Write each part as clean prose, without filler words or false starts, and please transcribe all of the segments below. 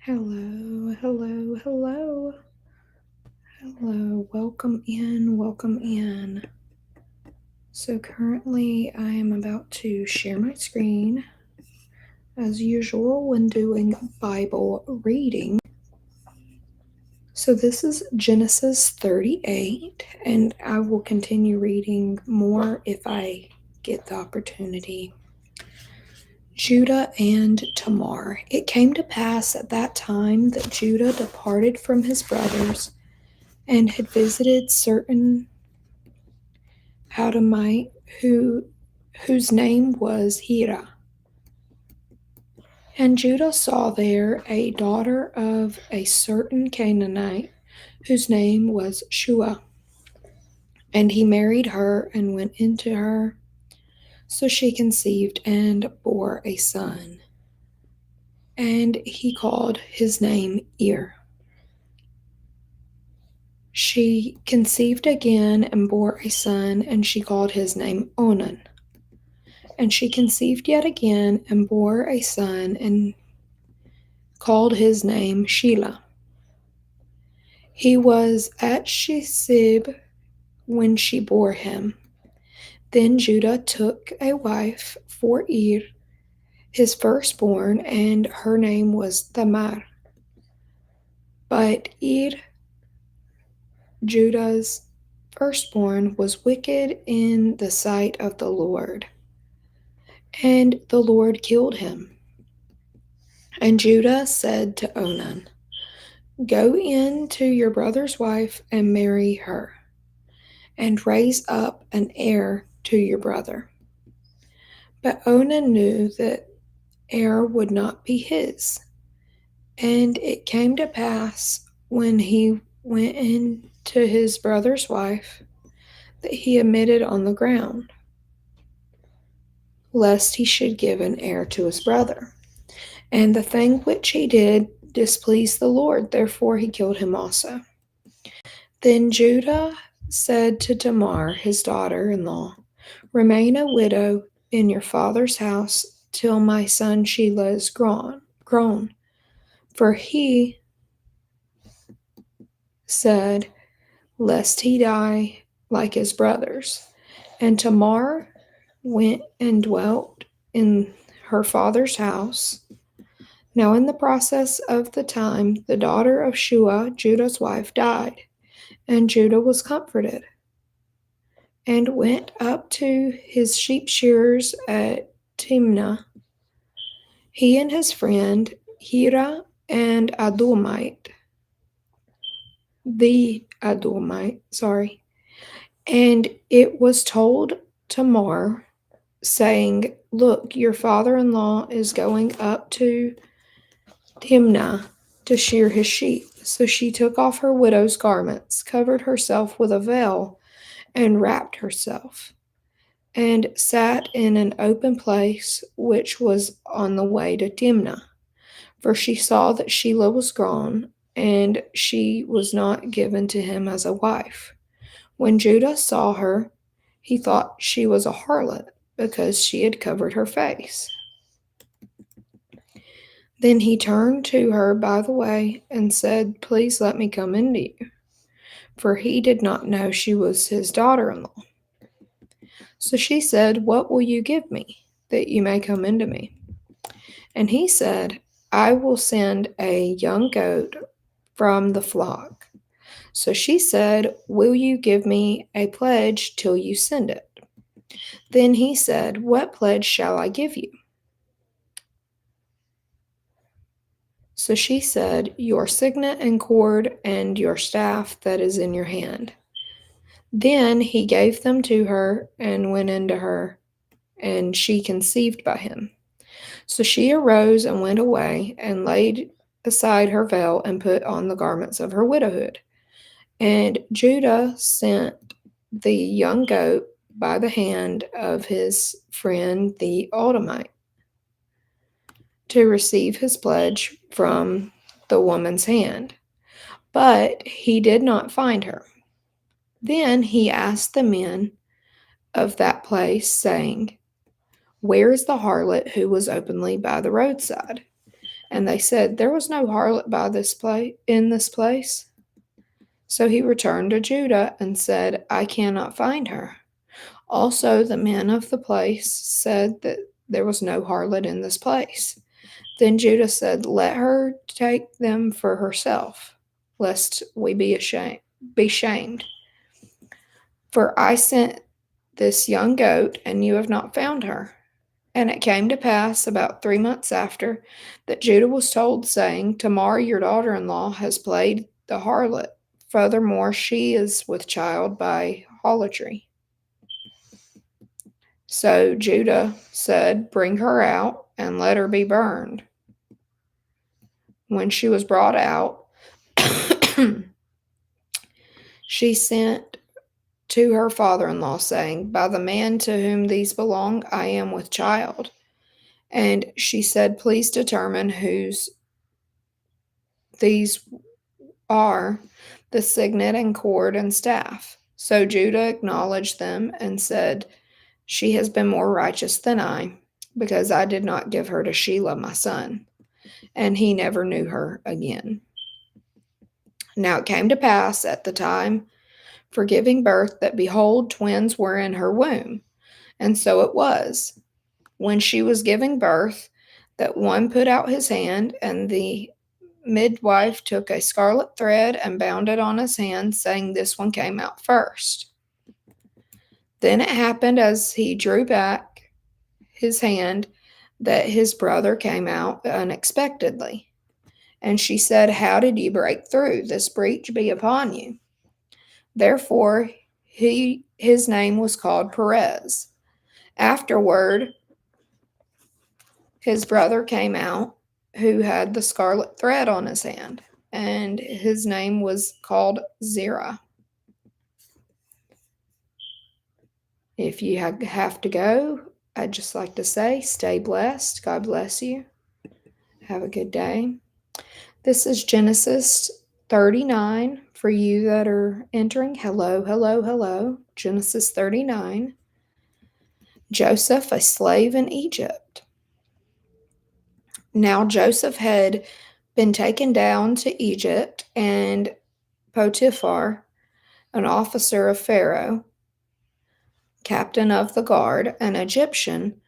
Hello, hello, hello, hello. Welcome in, welcome in. So, currently, I am about to share my screen as usual when doing Bible reading. So, this is Genesis 38, and I will continue reading more if I get the opportunity. Judah and Tamar. It came to pass at that time that Judah departed from his brothers and had visited certain Adamite whose name was Hira. And Judah saw there a daughter of a certain Canaanite whose name was Shua. And he married her and went into her. So she conceived and bore a son. And he called his name Ir. She conceived again and bore a son, and she called his name Onan. And she conceived yet again and bore a son, and called his name Shelah. He was at Shesib when she bore him. Then Judah took a wife for Ir, his firstborn, and her name was Tamar. But Ir, Judah's firstborn, was wicked in the sight of the Lord, and the Lord killed him. And Judah said to Onan, "Go in to your brother's wife and marry her, and raise up an heir to your brother." But Onan knew that heir would not be his. And it came to pass when he went in to his brother's wife that he emitted on the ground, lest he should give an heir to his brother. And the thing which he did displeased the Lord, therefore he killed him also. Then Judah said to Tamar, his daughter-in-law, "Remain a widow in your father's house till my son Shelah is grown. For he said, lest he die like his brothers." And Tamar went and dwelt in her father's house. Now in the process of the time, the daughter of Shua, Judah's wife, died, and Judah was comforted, and went up to his sheep shearers at Timnah, he and his friend Hira and the Adullamite, And it was told Tamar, saying, "Look, your father-in-law is going up to Timnah to shear his sheep." So she took off her widow's garments, covered herself with a veil, and wrapped herself, and sat in an open place which was on the way to Timnah. For she saw that Shelah was grown, and she was not given to him as a wife. When Judah saw her, he thought she was a harlot, because she had covered her face. Then he turned to her by the way and said, "Please let me come into you." For he did not know she was his daughter-in-law. So she said, "What will you give me, that you may come into me?" And he said, "I will send a young goat from the flock." So she said, "Will you give me a pledge till you send it?" Then he said, "What pledge shall I give you?" So she said, "Your signet and cord and your staff that is in your hand." Then he gave them to her and went into her, and she conceived by him. So she arose and went away and laid aside her veil and put on the garments of her widowhood. And Judah sent the young goat by the hand of his friend the Adullamite to receive his pledge from the woman's hand. But he did not find her. Then he asked the men of that place, saying, "Where is the harlot who was openly by the roadside?" And they said, "There was no harlot in this place." So he returned to Judah and said, "I cannot find her." Also, the men of the place said that there was no harlot in this place. Then Judah said, "Let her take them for herself, lest we be shamed. For I sent this young goat, and you have not found her." And it came to pass about 3 months after that Judah was told, saying, "Tamar, your daughter in law, has played the harlot. Furthermore, she is with child by harlotry." So Judah said, "Bring her out and let her be burned." When she was brought out, she sent to her father in law, saying, "By the man to whom these belong, I am with child." And she said, "Please determine whose these are, the signet and cord and staff." So Judah acknowledged them and said, "She has been more righteous than I, because I did not give her to Shelah my son." And he never knew her again. Now it came to pass at the time for giving birth that, behold, twins were in her womb. And so it was, when she was giving birth, that one put out his hand, and the midwife took a scarlet thread and bound it on his hand, saying, "This one came out first." Then it happened, as he drew back his hand, that his brother came out unexpectedly. And she said, "How did you break through? This breach be upon you." Therefore his name was called Perez. Afterward, his brother came out, who had the scarlet thread on his hand, and his name was called Zerah. If you have to go, I'd just like to say, stay blessed. God bless you. Have a good day. This is Genesis 39 for you that are entering. Hello, hello, hello. Genesis 39. Joseph, a slave in Egypt. Now Joseph had been taken down to Egypt, and Potiphar, an officer of Pharaoh, captain of the guard, an Egyptian,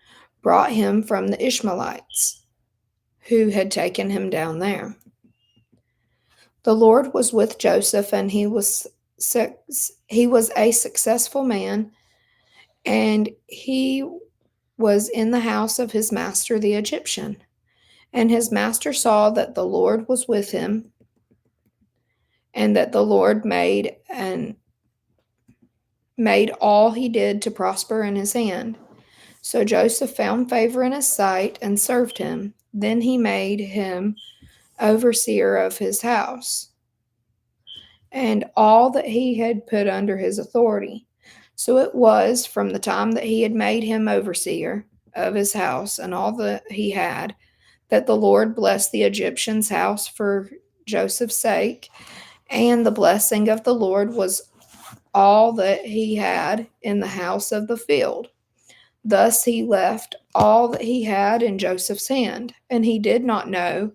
brought him from the Ishmaelites, who had taken him down there. The Lord was with Joseph, and he was a successful man, and he was in the house of his master the Egyptian. And his master saw that the Lord was with him, and that the Lord made all he did to prosper in his hand. So Joseph found favor in his sight and served him. Then he made him overseer of his house and all that he had put under his authority. So it was from the time that he had made him overseer of his house and all that he had, that the Lord blessed the Egyptian's house for Joseph's sake, and the blessing of the Lord was all that he had in the house of the field. Thus he left all that he had in Joseph's hand, and he did not know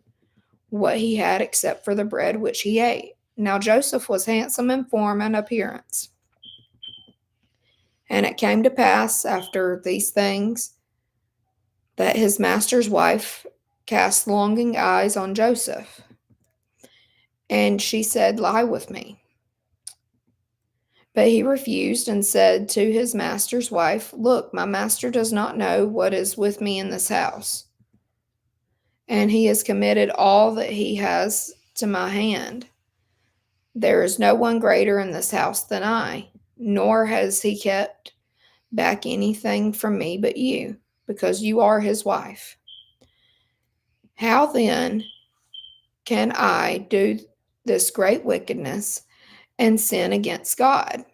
what he had except for the bread which he ate. Now Joseph was handsome in form and appearance. And it came to pass after these things that his master's wife cast longing eyes on Joseph. And she said, "Lie with me." But he refused and said to his master's wife, "Look, my master does not know what is with me in this house, and he has committed all that he has to my hand. There is no one greater in this house than I, nor has he kept back anything from me but you, because you are his wife. How then can I do this great wickedness and sin against God?"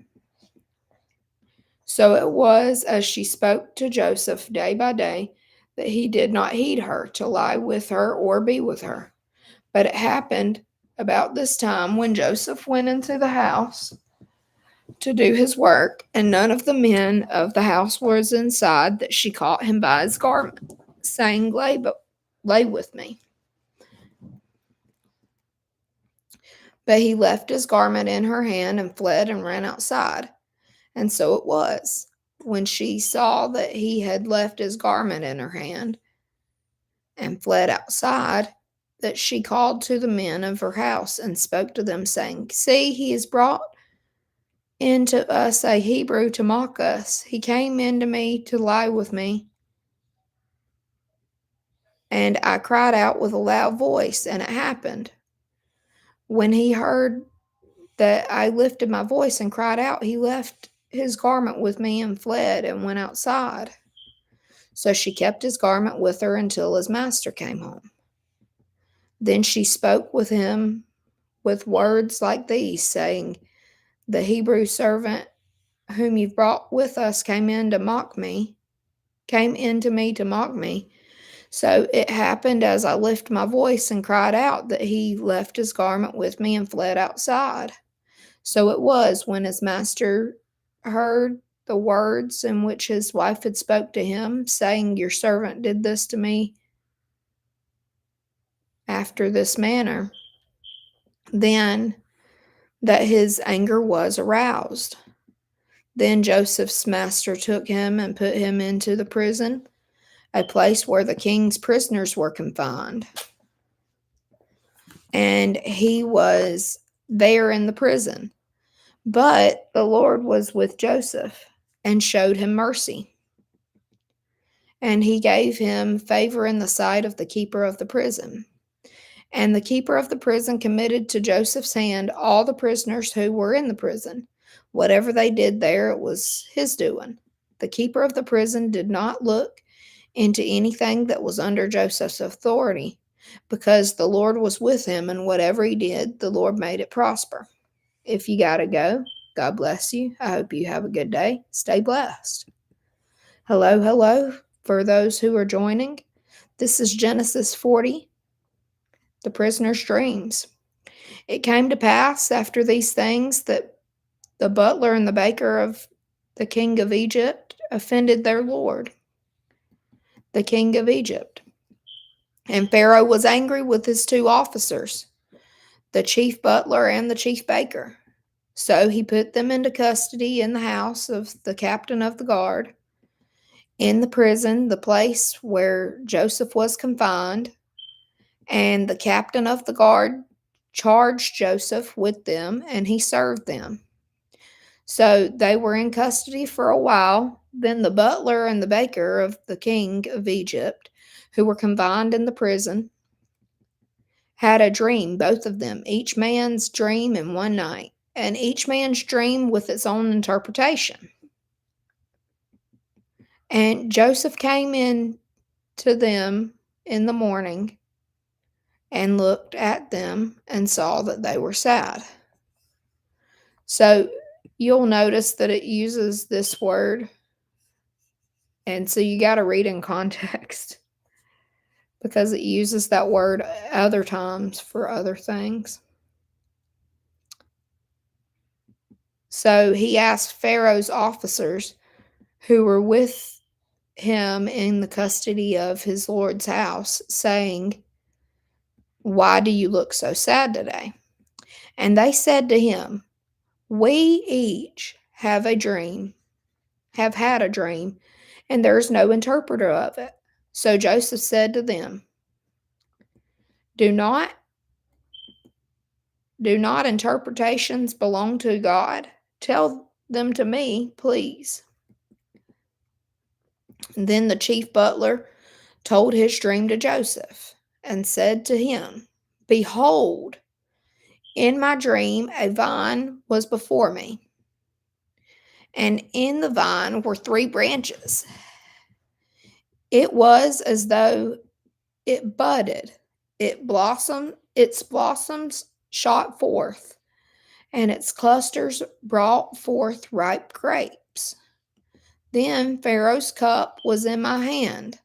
So it was, as she spoke to Joseph day by day, that he did not heed her to lie with her or be with her. But it happened about this time, when Joseph went into the house to do his work, and none of the men of the house was inside, that she caught him by his garment, saying, lay with me." But he left his garment in her hand and fled and ran outside. And so it was, when she saw that he had left his garment in her hand and fled outside, that she called to the men of her house and spoke to them, saying, See, he has brought into us a Hebrew to mock us. He came into me to lie with me. And I cried out with a loud voice, and it happened. When he heard that I lifted my voice and cried out, he left his garment with me and fled and went outside. So she kept his garment with her until his master came home. Then she spoke with him with words like these, saying, The Hebrew servant whom you brought with us came into me to mock me. So it happened as I lifted my voice and cried out that he left his garment with me and fled outside. So it was, when his master heard the words in which his wife had spoke to him, saying, Your servant did this to me after this manner, then that his anger was aroused. Then Joseph's master took him and put him into the prison, a place where the king's prisoners were confined. And he was there in the prison. But the Lord was with Joseph and showed him mercy. And he gave him favor in the sight of the keeper of the prison. And the keeper of the prison committed to Joseph's hand all the prisoners who were in the prison. Whatever they did there, it was his doing. The keeper of the prison did not look into anything that was under Joseph's authority, because the Lord was with him, and whatever he did, the Lord made it prosper. If you got to go, God bless you. I hope you have a good day. Stay blessed. Hello, hello, for those who are joining. This is Genesis 40, the prisoner's dreams. It came to pass after these things that the butler and the baker of the king of Egypt offended their lord, the king of Egypt. And Pharaoh was angry with his two officers, the chief butler and the chief baker. So he put them into custody in the house of the captain of the guard, in the prison, the place where Joseph was confined. And the captain of the guard charged Joseph with them, and he served them. So they were in custody for a while. Then the butler and the baker of the king of Egypt, who were confined in the prison, had a dream, both of them, each man's dream in one night, and each man's dream with its own interpretation. And Joseph came in to them in the morning and looked at them and saw that they were sad. So you'll notice that it uses this word, and so you got to read in context, because it uses that word other times for other things. So he asked Pharaoh's officers who were with him in the custody of his lord's house, saying, Why do you look so sad today? And they said to him, We each have had a dream, and there is no interpreter of it. So Joseph said to them, Do not interpretations belong to God? Tell them to me, please. And then the chief butler told his dream to Joseph and said to him, Behold, in my dream a vine was before me, and in the vine were 3 branches. It was as though it budded, its blossoms shot forth, and its clusters brought forth ripe grapes. Then Pharaoh's cup was in my hand,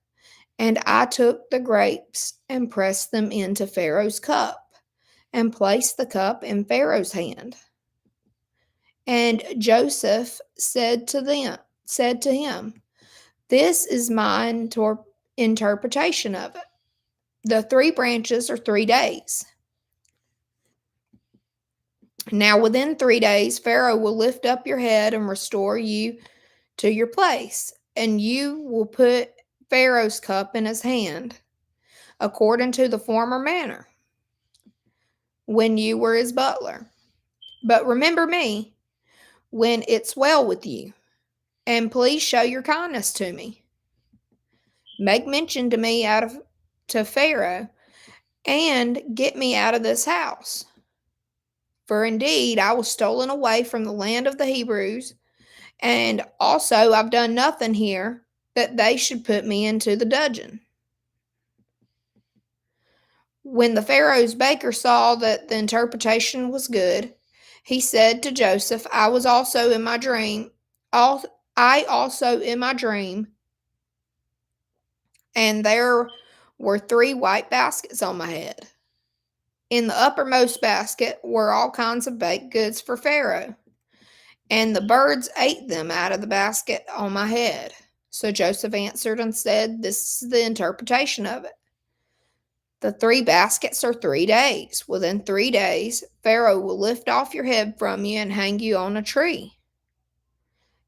and I took the grapes and pressed them into Pharaoh's cup, and placed the cup in Pharaoh's hand. And Joseph said to him, This is my interpretation of it. The 3 branches are 3 days. Now, within 3 days, Pharaoh will lift up your head and restore you to your place, and you will put Pharaoh's cup in his hand, according to the former manner, when you were his butler. But remember me when it's well with you, and please show your kindness to me. Make mention to me to Pharaoh, and get me out of this house. For indeed I was stolen away from the land of the Hebrews, and also I've done nothing here that they should put me into the dungeon. When the Pharaoh's baker saw that the interpretation was good, he said to Joseph, I also in my dream, and there were 3 white baskets on my head. In the uppermost basket were all kinds of baked goods for Pharaoh, and the birds ate them out of the basket on my head. So Joseph answered and said, This is the interpretation of it. The 3 baskets are 3 days. Within 3 days, Pharaoh will lift off your head from you and hang you on a tree.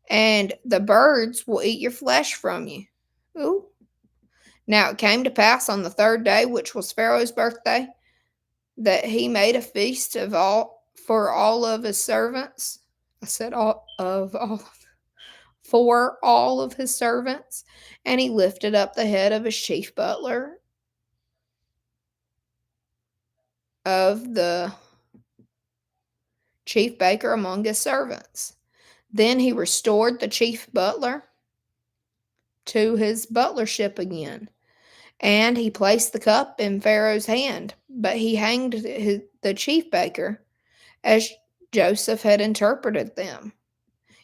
And the birds will eat your flesh from you. Ooh. Now it came to pass on the 3rd day, which was Pharaoh's birthday, that he made a feast for all of his servants. I said for all of his servants, and he lifted up the head of his chief butler, of the chief baker among his servants. Then he restored the chief butler to his butlership again, and he placed the cup in Pharaoh's hand, but he hanged the chief baker as Joseph had interpreted them.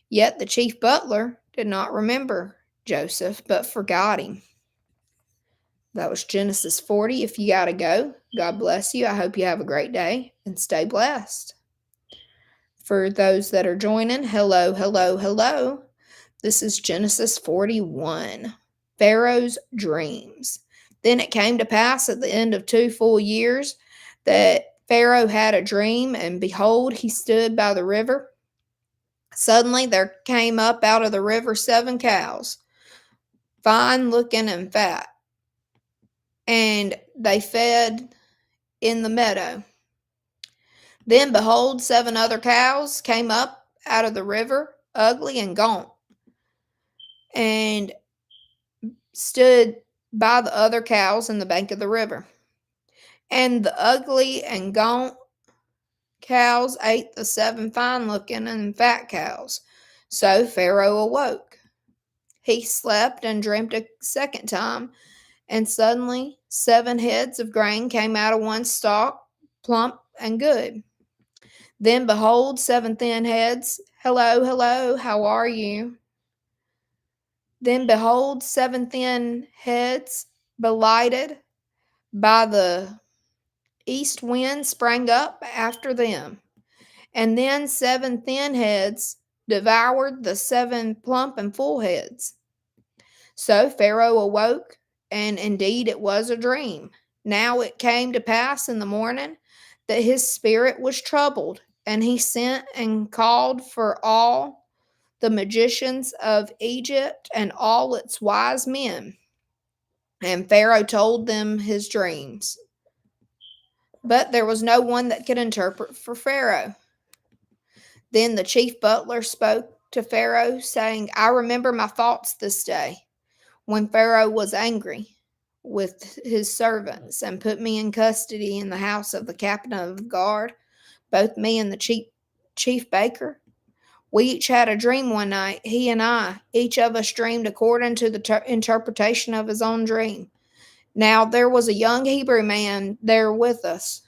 Yet the chief butler did not remember Joseph, but forgot him. That was Genesis 40. If you got to go, God bless you. I hope you have a great day and stay blessed. For those that are joining, hello, hello, hello. This is Genesis 41, Pharaoh's dreams. Then it came to pass at the end of 2 full years that Pharaoh had a dream, and behold, he stood by the river. Suddenly there came up out of the river 7 cows, fine looking and fat, and they fed in the meadow. Then behold, 7 other cows came up out of the river, ugly and gaunt, and stood by the other cows in the bank of the river. And the ugly and gaunt cows ate the 7 fine looking and fat cows. So Pharaoh awoke. He slept and dreamt a second time, and suddenly 7 heads of grain came out of one stalk, plump and good. Then behold, 7 thin heads. Hello, hello, how are you? Then behold, 7 thin heads, belighted by the east wind, sprang up after them. And then 7 thin heads devoured the 7 plump and full heads. So Pharaoh awoke, and indeed it was a dream. Now it came to pass in the morning that his spirit was troubled, and he sent and called for all the magicians of Egypt and all its wise men. And Pharaoh told them his dreams. But there was no one that could interpret for Pharaoh. Then the chief butler spoke to Pharaoh, saying, I remember my thoughts this day, when Pharaoh was angry with his servants and put me in custody in the house of the captain of the guard, both me and the chief baker. We each had a dream one night, he and I. Each of us dreamed according to the interpretation of his own dream. Now there was a young Hebrew man there with us,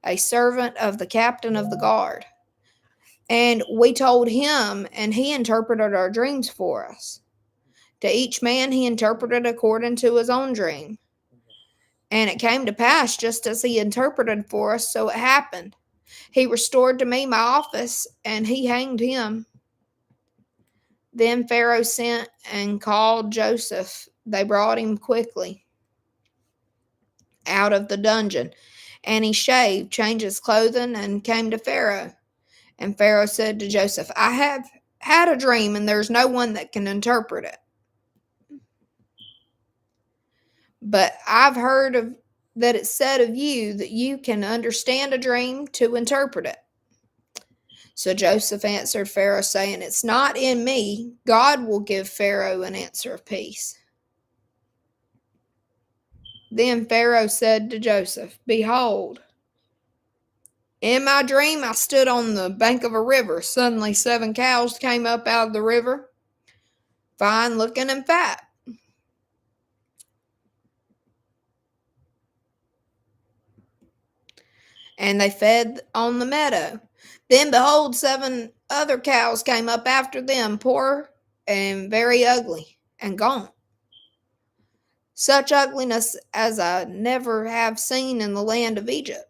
a servant of the captain of the guard. And we told him, and he interpreted our dreams for us. To each man he interpreted according to his own dream. And it came to pass just as he interpreted for us, so it happened. He restored to me my office, and he hanged him. Then Pharaoh sent and called Joseph. They brought him quickly out of the dungeon, And he shaved, changed his clothing, and came to Pharaoh. And Pharaoh said to Joseph, I have had a dream, and there's no one that can interpret it. But I've heard that it's said of you that you can understand a dream to interpret it. So Joseph answered Pharaoh, saying, It's not in me. God will give Pharaoh an answer of peace. Then Pharaoh said to Joseph, Behold, in my dream I stood on the bank of a river. Suddenly 7 cows came up out of the river, fine looking and fat. And they fed on the meadow. Then behold, 7 other cows came up after them, poor and very ugly and gaunt. Such ugliness as I never have seen in the land of Egypt.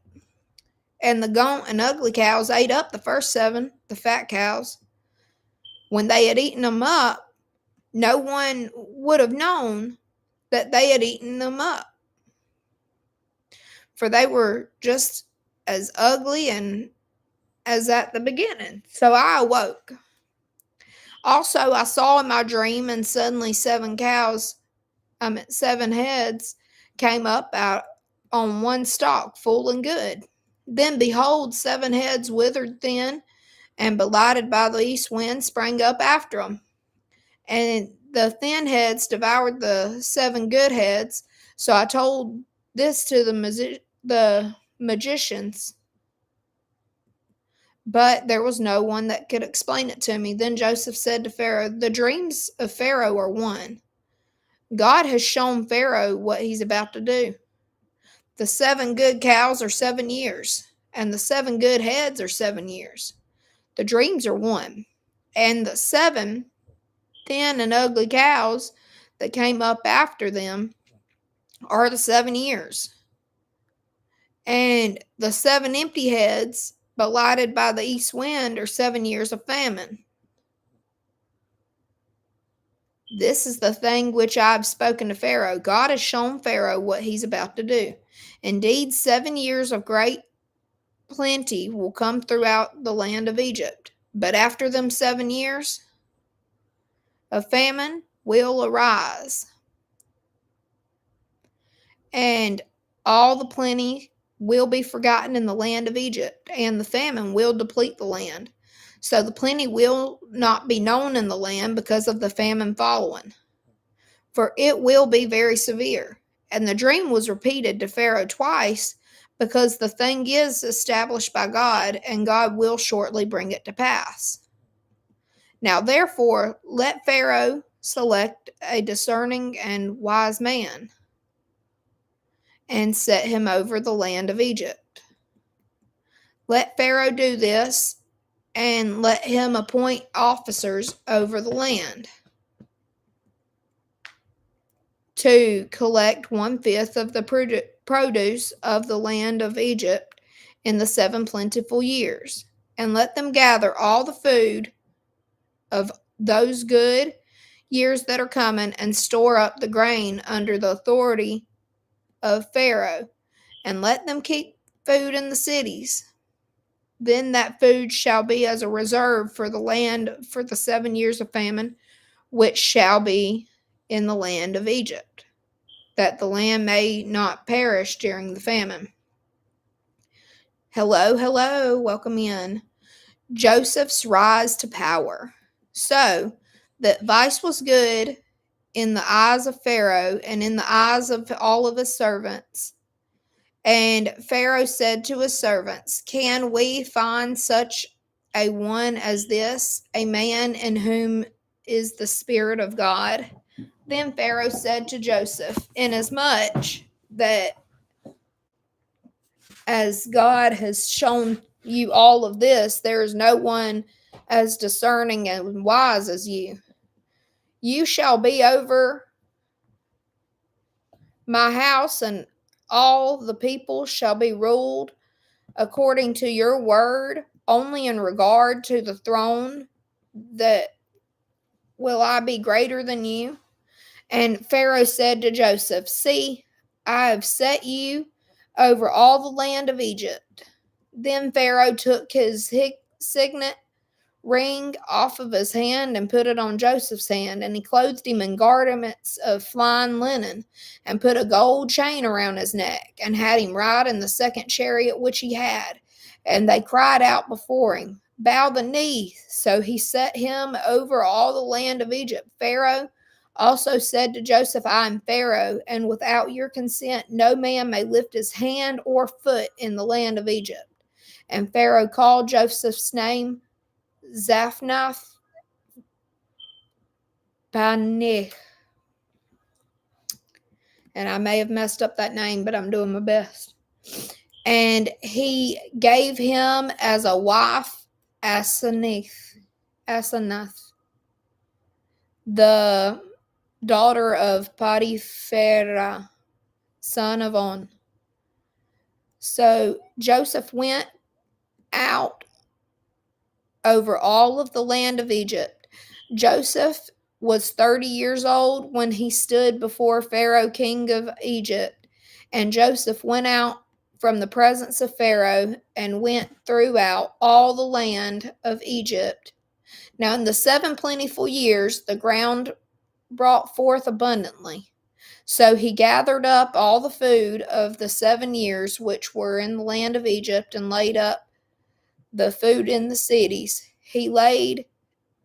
And the gaunt and ugly cows ate up the first 7, the fat cows. When they had eaten them up, no one would have known that they had eaten them up, for they were just as ugly and as at the beginning. So I awoke. Also, I saw in my dream, and suddenly 7 heads came up out on one stalk, full and good. Then behold, 7 heads withered thin and blighted by the east wind sprang up after them. And the thin heads devoured the 7 good heads. So I told this to the magicians, but there was no one that could explain it to me. Then Joseph said to Pharaoh, The dreams of Pharaoh are one. God has shown Pharaoh what he's about to do. The 7 good cows are 7 years, and the 7 good heads are 7 years. The dreams are one. And the 7 thin and ugly cows that came up after them are the 7 years. And the 7 empty heads, blighted by the east wind, are 7 years of famine. This is the thing which I have spoken to Pharaoh. God has shown Pharaoh what he's about to do. Indeed, 7 years of great plenty will come throughout the land of Egypt. But after them 7 years, a famine will arise. And all the plenty will be forgotten in the land of Egypt, and the famine will deplete the land. So the plenty will not be known in the land because of the famine following, for it will be very severe. And the dream was repeated to Pharaoh twice, because the thing is established by God, and God will shortly bring it to pass. Now therefore, let Pharaoh select a discerning and wise man, and set him over the land of Egypt. Let Pharaoh do this, and let him appoint officers over the land to collect 1/5 of the produce of the land of Egypt in the 7 plentiful years, and let them gather all the food of those good years that are coming, and store up the grain under the authority of Pharaoh, and let them keep food in the cities. Then that food shall be as a reserve for the land for the 7 years of famine, which shall be in the land of Egypt, that the land may not perish during the famine. Hello, hello, welcome in. Joseph's rise to power. So, the advice was good in the eyes of Pharaoh and in the eyes of all of his servants. And Pharaoh said to his servants, Can we find such a one as this, a man in whom is the Spirit of God? Then Pharaoh said to Joseph, Inasmuch that as God has shown you all of this, there is no one as discerning and wise as you. You shall be over my house, and all the people shall be ruled according to your word. Only in regard to the throne that will I be greater than you. And Pharaoh said to Joseph, See, I have set you over all the land of Egypt. Then Pharaoh took his signet ring off of his hand and put it on Joseph's hand, and he clothed him in garments of fine linen, and put a gold chain around his neck, and had him ride in the second chariot which he had. And they cried out before him, Bow the knee. So he set him over all the land of Egypt. Pharaoh also said to Joseph, I am Pharaoh, and without your consent no man may lift his hand or foot in the land of Egypt. And Pharaoh called Joseph's name Zaphnath Paneah. And I may have messed up that name, but I'm doing my best. And he gave him as a wife Asenath, the daughter of Potiphera, son of On. So Joseph went out over all of the land of Egypt. Joseph was 30 years old when he stood before Pharaoh, king of Egypt. And Joseph went out from the presence of Pharaoh and went throughout all the land of Egypt. Now in the 7 plentiful years, the ground brought forth abundantly. So he gathered up all the food of the 7 years which were in the land of Egypt, and laid up the food in the cities. He laid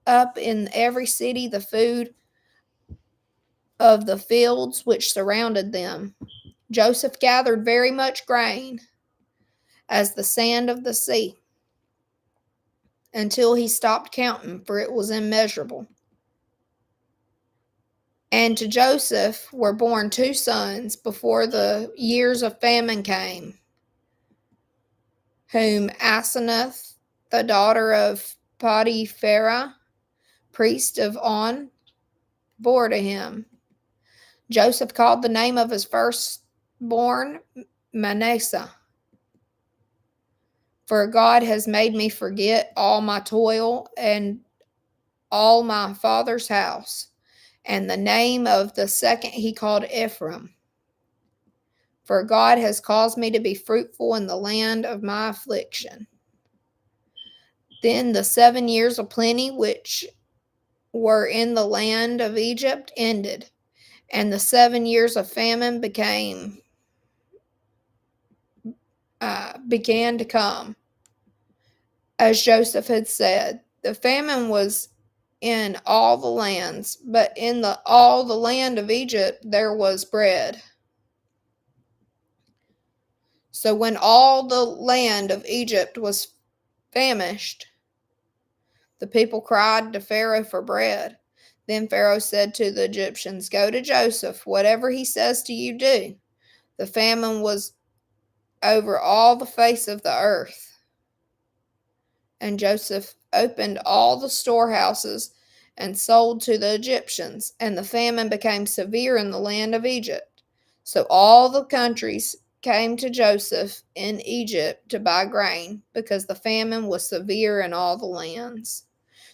up in every city the food of the fields which surrounded them. Joseph gathered very much grain, as the sand of the sea, until he stopped counting, for it was immeasurable. And to Joseph were born 2 sons before the years of famine came, whom Asenath, the daughter of Potiphera, priest of On, bore to him. Joseph called the name of his firstborn Manasseh. For God has made me forget all my toil and all my father's house. And the name of the second he called Ephraim. For God has caused me to be fruitful in the land of my affliction. Then the 7 years of plenty which were in the land of Egypt ended, and the 7 years of famine began to come. As Joseph had said, the famine was in all the lands, but in all the land of Egypt there was bread. So when all the land of Egypt was famished, the people cried to Pharaoh for bread. Then Pharaoh said to the Egyptians, Go to Joseph, whatever he says to you, do. The famine was over all the face of the earth. And Joseph opened all the storehouses and sold to the Egyptians, and the famine became severe in the land of Egypt. So all the countries came to Joseph in Egypt to buy grain, because the famine was severe in all the lands.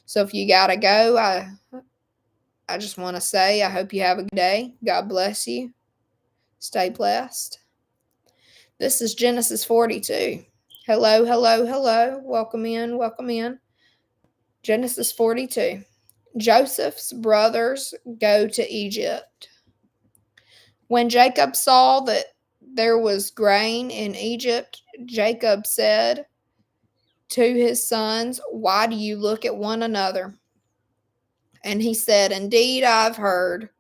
So if you gotta go, I just want to say I hope you have a good day. God bless you. Stay blessed. This is Genesis 42. Hello, hello, hello. Welcome in, welcome in. Genesis 42. Joseph's brothers go to Egypt. When Jacob saw that there was grain in Egypt, Jacob said to his sons, Why do you look at one another? And he said, Indeed, I've heard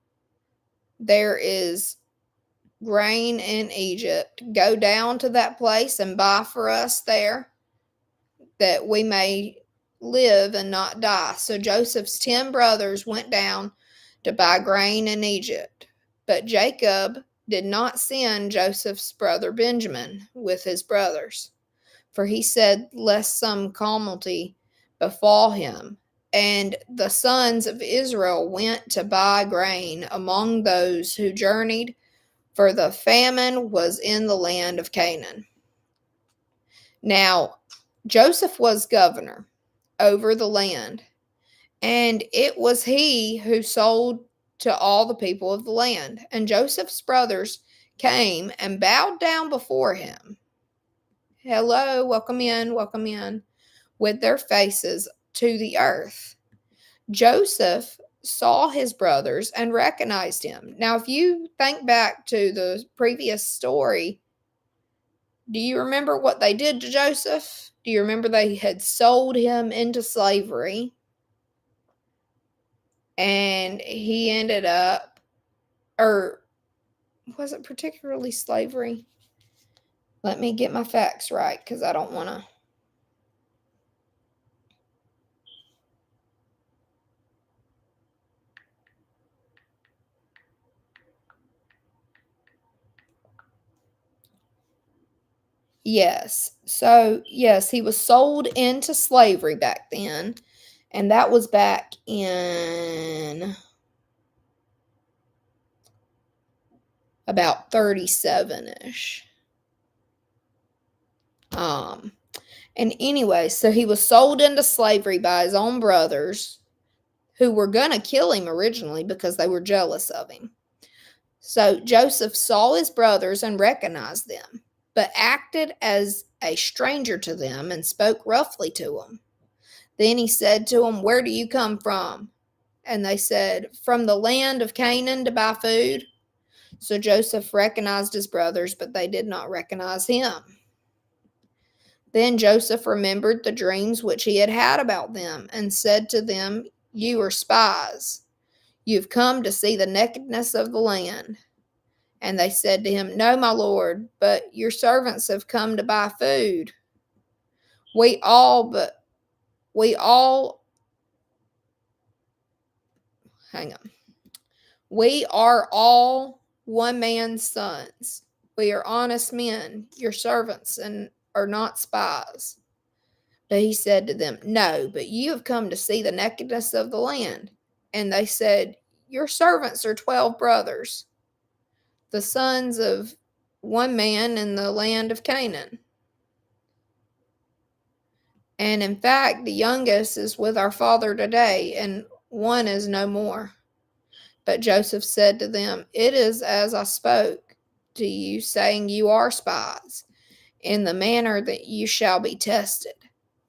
there is grain in Egypt. Go down to that place and buy for us there, that we may live and not die. So Joseph's 10 brothers went down to buy grain in Egypt. But Jacob did not send Joseph's brother Benjamin with his brothers, for he said, Lest some calamity befall him. And the sons of Israel went to buy grain among those who journeyed, for the famine was in the land of Canaan. Now, Joseph was governor over the land, and it was he who sold to all the people of the land. And Joseph's brothers came and bowed down before him. Hello, welcome in, with their faces to the earth. Joseph saw his brothers and recognized him. Now, if you think back to the previous story, do you remember what they did to Joseph? Do you remember they had sold him into slavery? And he ended up, or was it particularly slavery? Let me get my facts right because I don't want to. Yes. So, yes, he was sold into slavery back then. And that was back in about 37 ish. And anyway, so he was sold into slavery by his own brothers who were going to kill him originally because they were jealous of him. So Joseph saw his brothers and recognized them, but acted as a stranger to them and spoke roughly to them. Then he said to them, "Where do you come from?" And they said, "From the land of Canaan to buy food." So Joseph recognized his brothers, but they did not recognize him. Then Joseph remembered the dreams which he had had about them and said to them, "You are spies. You've come to see the nakedness of the land." And they said to him, "No, my lord, but your servants have come to buy food. We all, hang on. We are all one man's sons. We are honest men, your servants, and are not spies." But he said to them, "No, but you have come to see the nakedness of the land." And they said, "Your servants are 12 brothers, the sons of one man in the land of Canaan. And in fact, the youngest is with our father today, and one is no more." But Joseph said to them, "It is as I spoke to you, saying you are spies, in the manner that you shall be tested.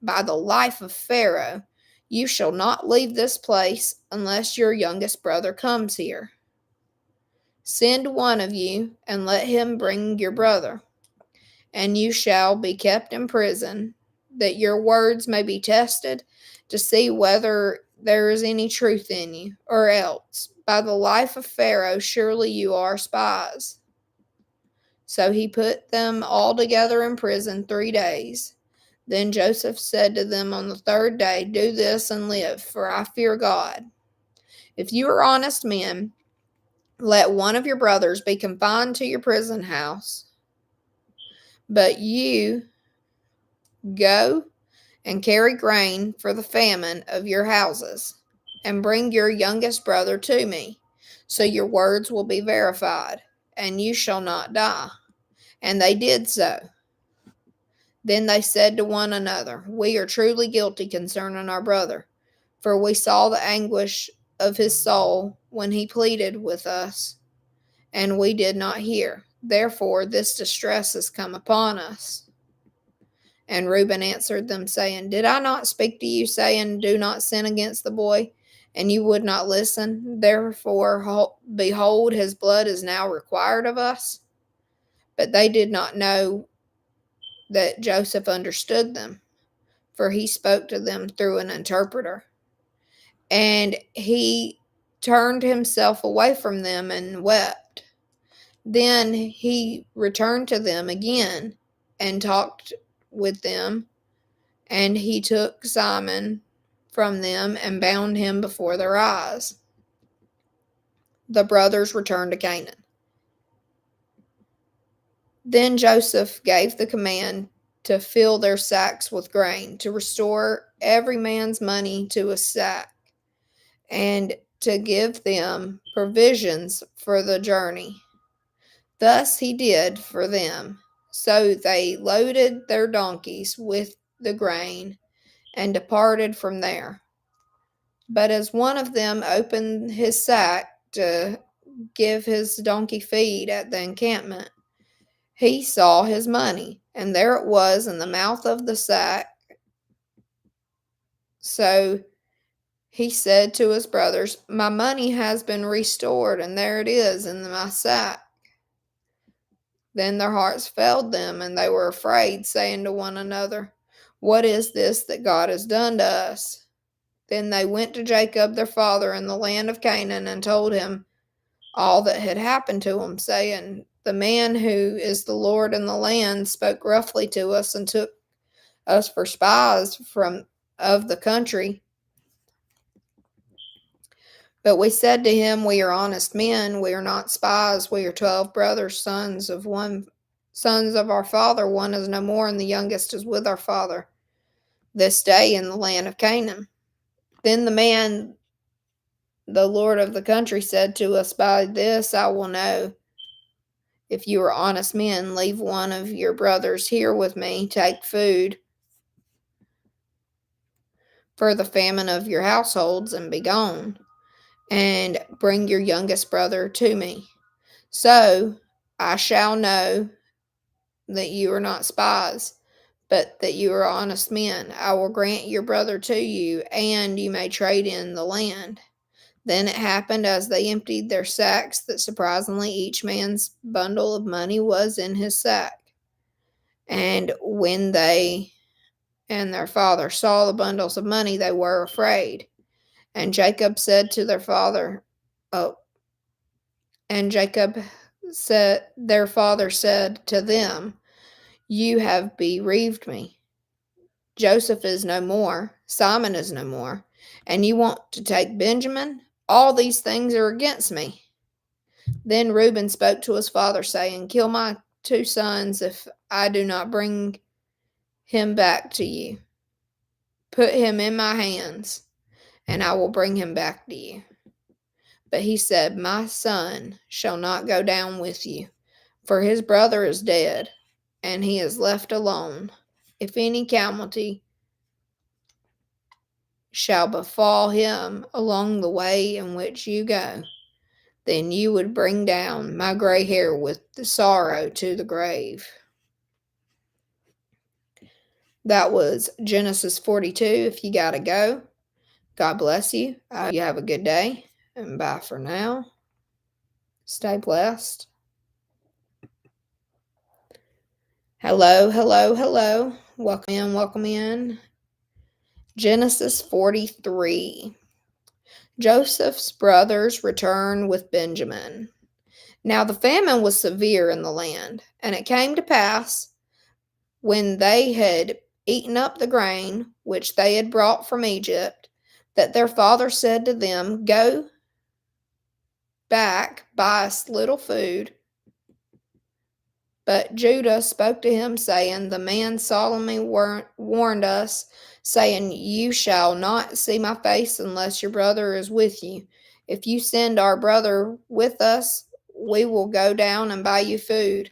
By the life of Pharaoh, you shall not leave this place unless your youngest brother comes here. Send one of you, and let him bring your brother, and you shall be kept in prison, that your words may be tested to see whether there is any truth in you, or else, by the life of Pharaoh, surely you are spies." So he put them all together in prison 3 days. Then Joseph said to them on the third day, "Do this and live, for I fear God. If you are honest men, let one of your brothers be confined to your prison house, but you go and carry grain for the famine of your houses, and bring your youngest brother to me, so your words will be verified, and you shall not die." And they did so. Then they said to one another, "We are truly guilty concerning our brother, for we saw the anguish of his soul when he pleaded with us, and we did not hear. Therefore, this distress has come upon us." And Reuben answered them, saying, "Did I not speak to you, saying, 'Do not sin against the boy'? And you would not listen. Therefore, behold, his blood is now required of us." But they did not know that Joseph understood them, for he spoke to them through an interpreter. And he turned himself away from them and wept. Then he returned to them again and talked with them, and he took Simon from them and bound him before their eyes. The brothers returned to Canaan. Then Joseph gave the command to fill their sacks with grain, to restore every man's money to a sack, and to give them provisions for the journey. Thus he did for them. So they loaded their donkeys with the grain and departed from there. But as one of them opened his sack to give his donkey feed at the encampment, he saw his money, and there it was in the mouth of the sack. So he said to his brothers, "My money has been restored, and there it is in my sack." Then their hearts failed them, and they were afraid, saying to one another, "What is this that God has done to us?" Then they went to Jacob their father in the land of Canaan and told him all that had happened to him, saying, "The man who is the Lord in the land spoke roughly to us and took us for spies of the country. But we said to him, We are honest men, we are not spies, we are 12 brothers, sons of our father. One is no more, and the youngest is with our father this day in the land of Canaan." Then the man, the Lord of the country, said to us, "By this I will know if you are honest men. Leave one of your brothers here with me, take food for the famine of your households, and be gone, and bring your youngest brother to me. So I shall know that you are not spies, but that you are honest men. I will grant your brother to you, and you may trade in the land." Then it happened as they emptied their sacks that surprisingly each man's bundle of money was in his sack. And when they and their father saw the bundles of money, they were afraid. And Jacob said to their father, "Oh, and Jacob said, their father said to them, You have bereaved me. Joseph is no more, Simon is no more, and you want to take Benjamin? All these things are against me." Then Reuben spoke to his father, saying, "Kill my 2 sons if I do not bring him back to you. Put him in my hands, and I will bring him back to you." But he said, "My son shall not go down with you, for his brother is dead, and he is left alone. If any calamity shall befall him along the way in which you go, then you would bring down my gray hair with the sorrow to the grave." That was Genesis 42. If you got to go, God bless you. You have a good day, and bye for now. Stay blessed. Hello, hello, hello. Welcome in. Genesis 43. Joseph's brothers return with Benjamin. Now the famine was severe in the land, and it came to pass, when they had eaten up the grain which they had brought from Egypt, that their father said to them, "Go back, buy us little food." But Judah spoke to him, saying, "The man solemnly warned us, saying, You shall not see my face unless your brother is with you. If you send our brother with us, we will go down and buy you food.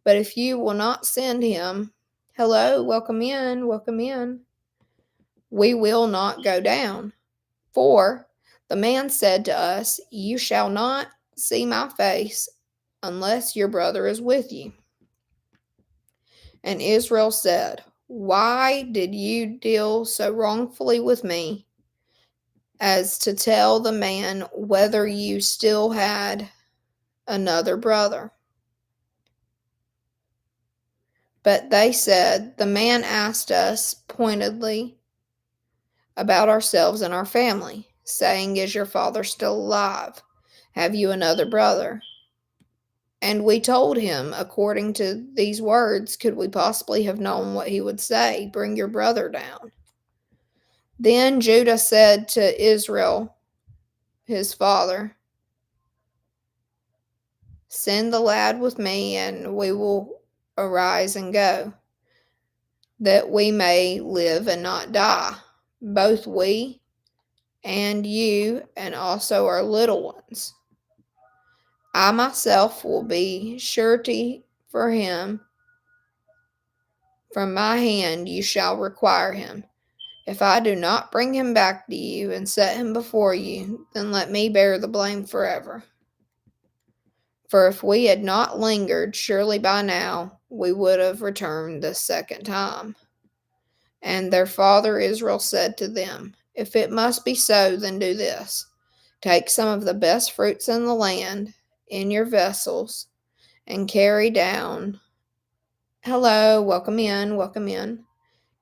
But if you will not send him," hello, welcome in, "we will not go down. For the man said to us, You shall not see my face unless your brother is with you." And Israel said, "Why did you deal so wrongfully with me as to tell the man whether you still had another brother?" But they said, "The man asked us pointedly about ourselves and our family, saying, Is your father still alive? Have you another brother?" And we told him, according to these words, could we possibly have known what he would say? "Bring your brother down." Then Judah said to Israel, his father, "Send the lad with me, and we will arise and go, that we may live and not die, both we and you, and also our little ones. I myself will be surety for him. From my hand you shall require him. If I do not bring him back to you and set him before you, then let me bear the blame forever." For if we had not lingered, surely by now we would have returned the second time. And their father Israel said to them, If it must be so, then do this. Take some of the best fruits in the land in your vessels and carry down. Hello, welcome in, welcome in.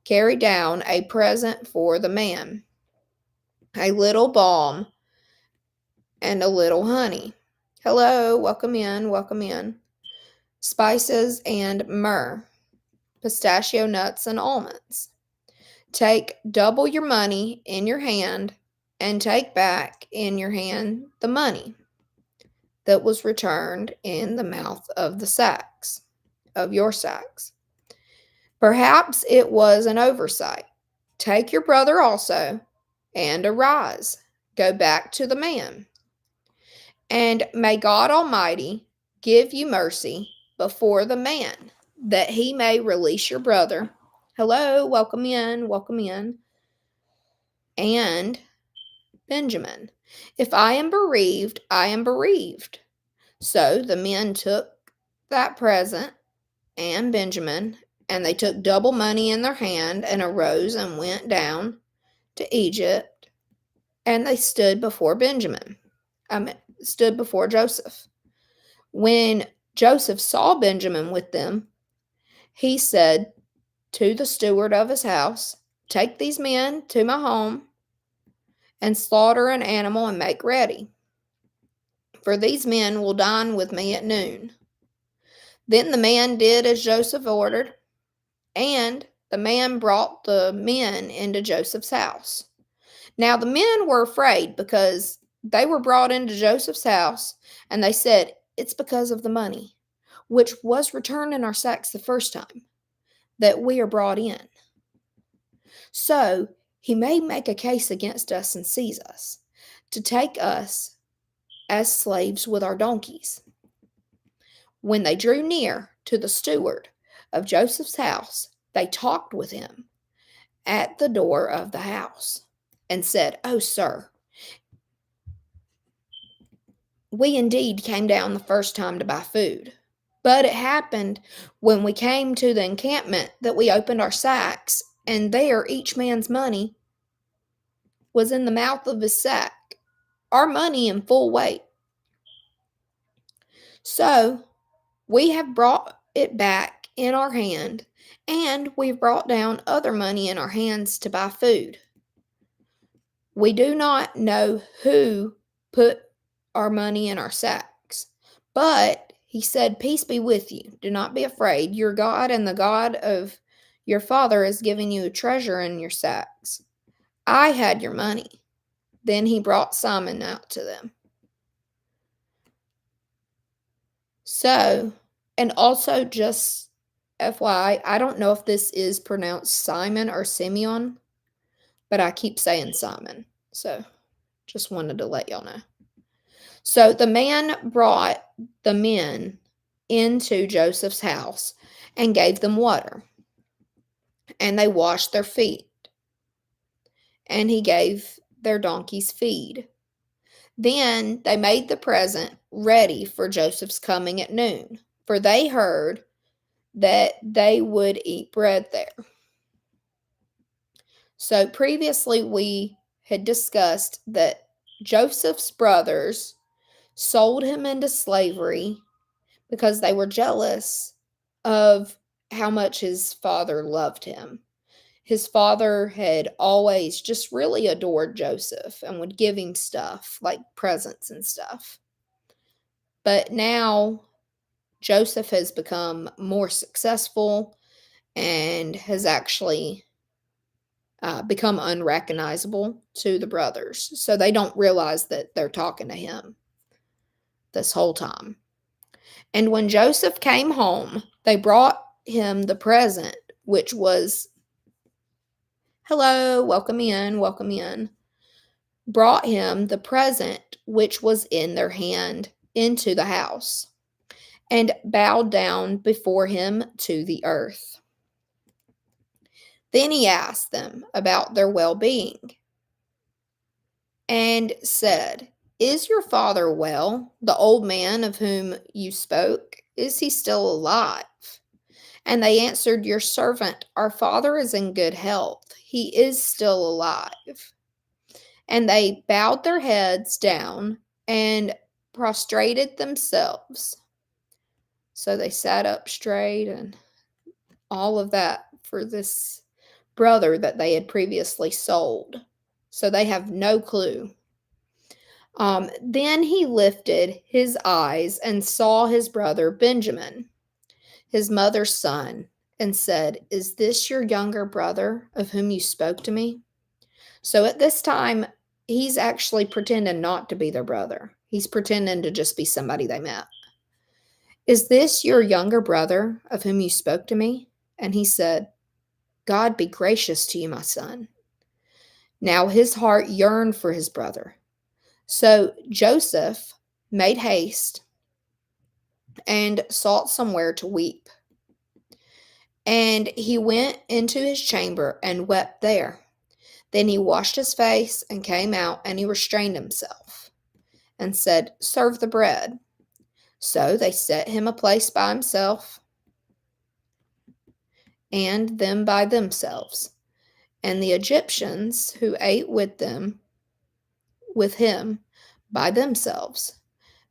Carry down a present for the man, a little balm and a little honey. Hello, welcome in, welcome in. Spices and myrrh, pistachio nuts and almonds. Take double your money in your hand and take back in your hand the money that was returned in the mouth of the sacks, of your sacks. Perhaps it was an oversight. Take your brother also and arise, go back to the man. And may God Almighty give you mercy before the man, that he may release your brother. Hello, welcome in, welcome in. And Benjamin, if I am bereaved, I am bereaved. So the men took that present and Benjamin, and they took double money in their hand and arose and went down to Egypt, and they stood before stood before Joseph. When Joseph saw Benjamin with them, he said to the steward of his house, Take these men to my home and slaughter an animal and make ready, for these men will dine with me at noon. Then the man did as Joseph ordered, and the man brought the men into Joseph's house. Now the men were afraid because they were brought into Joseph's house, and they said, It's because of the money, which was returned in our sacks the first time, that we are brought in. So he may make a case against us and seize us, to take us as slaves with our donkeys. When they drew near to the steward of Joseph's house, they talked with him at the door of the house and said, Oh, sir, we indeed came down the first time to buy food. But it happened when we came to the encampment that we opened our sacks, and there each man's money was in the mouth of his sack, our money in full weight. So we have brought it back in our hand, and we've brought down other money in our hands to buy food. We do not know who put our money in our sacks, but he said, Peace be with you. Do not be afraid. Your God and the God of your father is giving you a treasure in your sacks. I had your money. Then he brought Simon out to them. So, and also just FYI, I don't know if this is pronounced Simon or Simeon, but I keep saying Simon. So, just wanted to let y'all know. So the man brought the men into Joseph's house and gave them water, and they washed their feet, and he gave their donkeys feed. Then they made the present ready for Joseph's coming at noon, for they heard that they would eat bread there. So previously we had discussed that Joseph's brothers sold him into slavery because they were jealous of how much his father loved him. His father had always just really adored Joseph and would give him stuff like presents and stuff. But now Joseph has become more successful and has actually become unrecognizable to the brothers. So they don't realize that they're talking to him this whole time. And when Joseph came home, they brought him the present, which was, Hello, welcome in, brought him the present which was in their hand into the house, and bowed down before him to the earth. Then he asked them about their well-being and said, "Is your father well, the old man of whom you spoke? Is he still alive?" And they answered, "Your servant, our father is in good health. He is still alive." And they bowed their heads down and prostrated themselves. So they sat up straight and all of that for this brother that they had previously sold. So they have no clue. Then he lifted his eyes and saw his brother Benjamin, his mother's son, and said, "Is this your younger brother of whom you spoke to me?" So at this time, he's actually pretending not to be their brother. He's pretending to just be somebody they met. "Is this your younger brother of whom you spoke to me?" And he said, "God be gracious to you, my son." Now his heart yearned for his brother. So Joseph made haste and sought somewhere to weep. And he went into his chamber and wept there. Then he washed his face and came out, and he restrained himself and said, "Serve the bread." So they set him a place by himself and them by themselves. And the Egyptians who ate with him by themselves,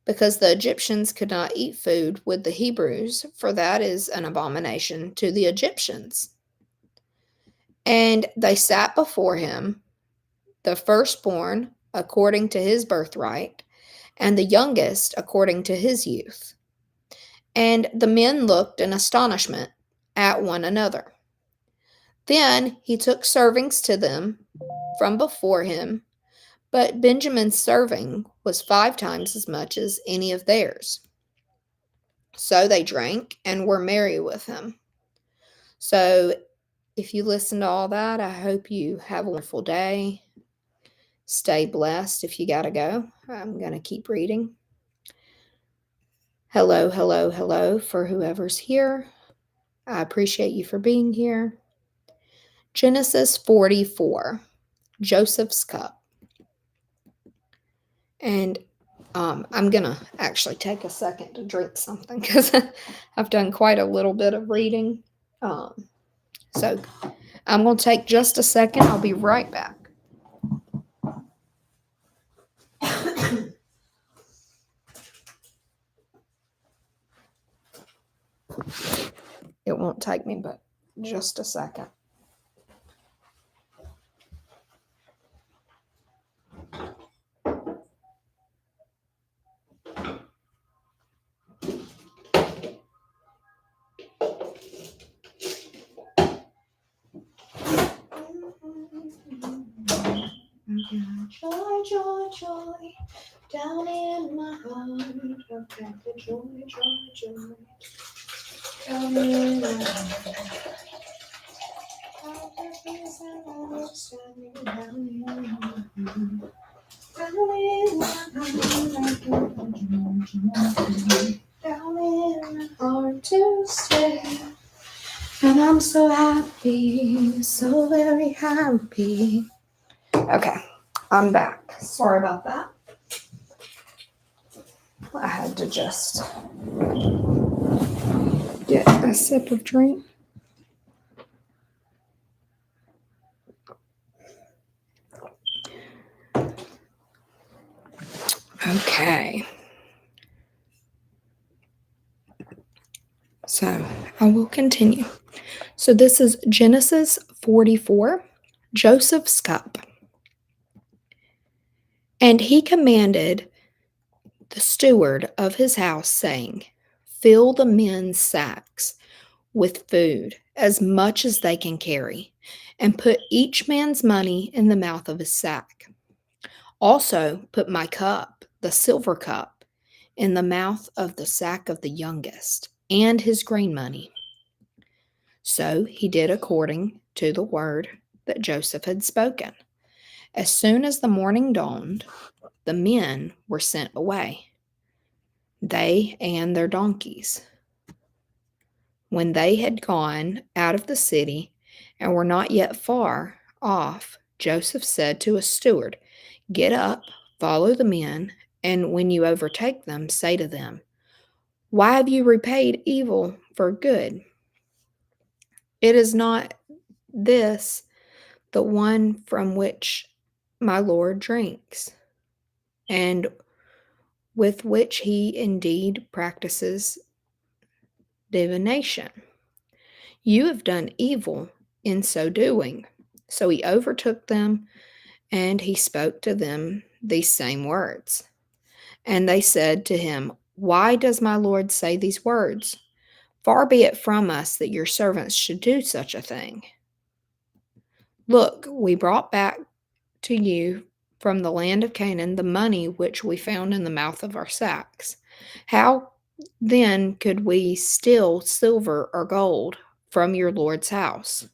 because the Egyptians could not eat food with the Hebrews, for that is an abomination to the Egyptians. And they sat before him, the firstborn according to his birthright, and the youngest according to his youth. And the men looked in astonishment at one another. Then he took servings to them from before him, but Benjamin's serving was 5 times as much as any of theirs. So they drank and were merry with him. So if you listen to all that, I hope you have a wonderful day. Stay blessed if you got to go. I'm going to keep reading. Hello, hello, hello for whoever's here. I appreciate you for being here. Genesis 44, Joseph's cup. And I'm going to actually take a second to drink something because I've done quite a little bit of reading. So I'm going to take just a second. I'll be right back. It won't take me but just a second. Joy, joy, joy, down in my heart. I've got the joy, joy, joy, down in my heart. I've got peace and understanding down in my heart. Down in my heart, I've got the joy, joy, down in my heart to stay. And I'm so happy, so very happy. Okay, I'm back. Sorry about that. I had to just get a sip of drink. Okay. So I will continue. So this is Genesis 44, Joseph's cup. And he commanded the steward of his house, saying, "Fill the men's sacks with food, as much as they can carry, and put each man's money in the mouth of his sack. Also put my cup, the silver cup, in the mouth of the sack of the youngest, and his grain money." So he did according to the word that Joseph had spoken. As soon as the morning dawned, the men were sent away, they and their donkeys. When they had gone out of the city and were not yet far off, Joseph said to a steward, "Get up, follow the men, And when you overtake them, say to them, 'Why have you repaid evil for good? It is not this the one from which my Lord drinks, and with which he indeed practices divination. You have done evil in so doing.' So he overtook them, and he spoke to them these same words. And they said to him, 'Why does my Lord say these words? Far be it from us that your servants should do such a thing. Look, we brought back to you from the land of Canaan the money which we found in the mouth of our sacks. How then could we steal silver or gold from your Lord's house,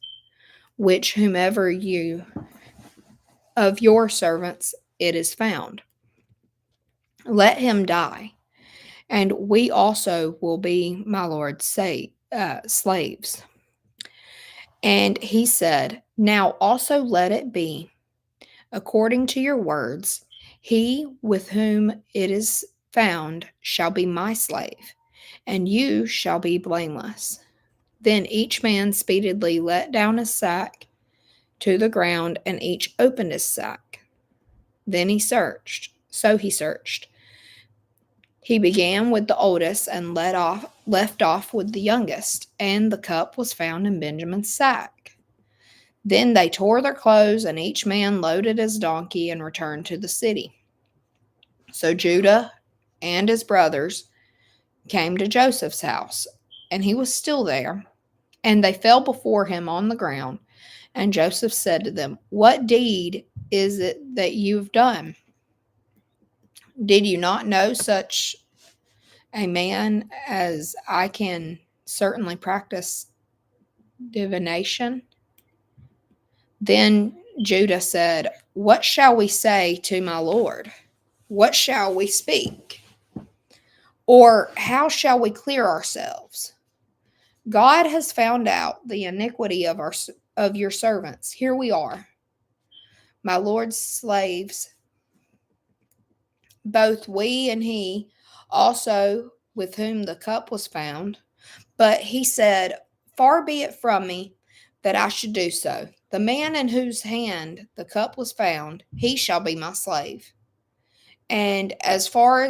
which whomever you of your servants it is found? Let him die, and we also will be my Lord's slaves.' And he said, 'Now also let it be according to your words. He with whom it is found shall be my slave, and you shall be blameless.' Then each man speedily let down his sack to the ground, and each opened his sack. Then he searched. So he searched. He began with the oldest and left off with the youngest, and the cup was found in Benjamin's sack. Then they tore their clothes, and each man loaded his donkey and returned to the city. So Judah and his brothers came to Joseph's house, and he was still there. And they fell before him on the ground. And Joseph said to them, 'What deed is it that you've done? Did you not know such a man as I can certainly practice divination?' Then Judah said, 'What shall we say to my Lord? What shall we speak? Or how shall we clear ourselves? God has found out the iniquity of your servants. Here we are, my Lord's slaves, both we and he, also with whom the cup was found.' But he said, 'Far be it from me that I should do so. The man in whose hand the cup was found, he shall be my slave. And as far